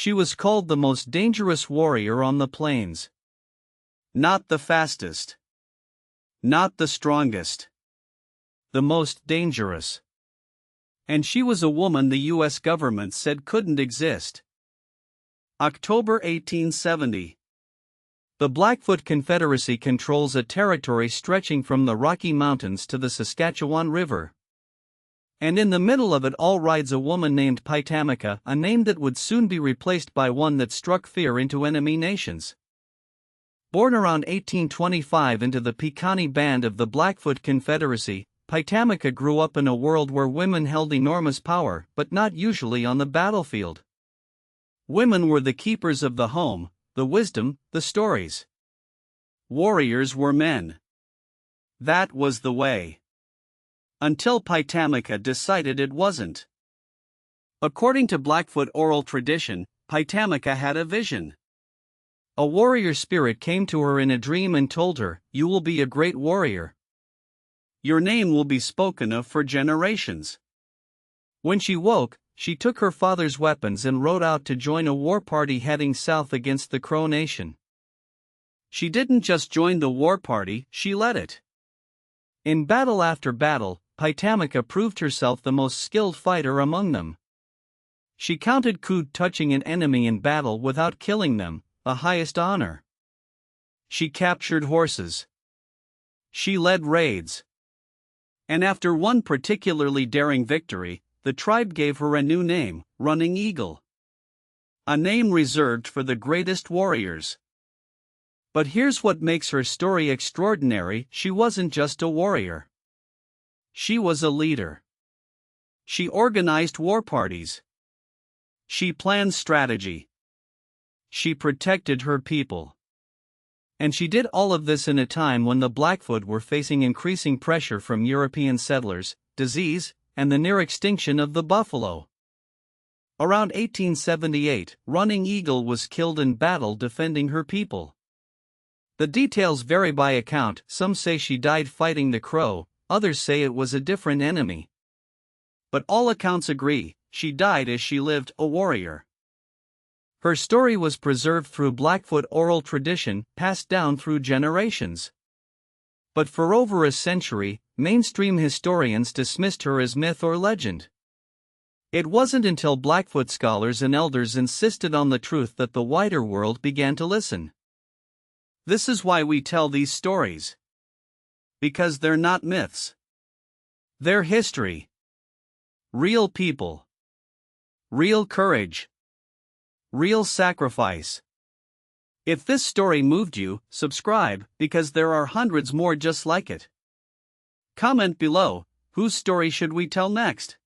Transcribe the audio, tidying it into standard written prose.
She was called the most dangerous warrior on the plains. Not the fastest. Not the strongest. The most dangerous. And she was a woman the U.S. government said couldn't exist. October 1870. The Blackfoot Confederacy controls a territory stretching from the Rocky Mountains to the Saskatchewan River. And in the middle of it all rides a woman named Piikani, a name that would soon be replaced by one that struck fear into enemy nations. Born around 1825 into the Piikani band of the Blackfoot Confederacy, Piikani grew up in a world where women held enormous power, but not usually on the battlefield. Women were the keepers of the home, the wisdom, the stories. Warriors were men. That was the way. Until Piikani decided it wasn't. According to Blackfoot oral tradition, Piikani had a vision. A warrior spirit came to her in a dream and told her, "You will be a great warrior. Your name will be spoken of for generations." When she woke, she took her father's weapons and rode out to join a war party heading south against the Crow Nation. She didn't just join the war party, she led it. In battle after battle, Piikani proved herself the most skilled fighter among them. She counted coups touching an enemy in battle without killing them, the highest honor. She captured horses. She led raids. And after one particularly daring victory, the tribe gave her a new name, Running Eagle. A name reserved for the greatest warriors. But here's what makes her story extraordinary: she wasn't just a warrior. She was a leader. She organized war parties. She planned strategy. She protected her people. And she did all of this in a time when the Blackfoot were facing increasing pressure from European settlers, disease, and the near extinction of the buffalo. Around 1878, Running Eagle was killed in battle defending her people. The details vary by account. Some say she died fighting the Crow, others say it was a different enemy. But all accounts agree, she died as she lived, a warrior. Her story was preserved through Blackfoot oral tradition, passed down through generations. But for over a century, mainstream historians dismissed her as myth or legend. It wasn't until Blackfoot scholars and elders insisted on the truth that the wider world began to listen. This is why we tell these stories. Because they're not myths. They're history. Real people. Real courage. Real sacrifice. If this story moved you, subscribe, because there are hundreds more just like it. Comment below, whose story should we tell next?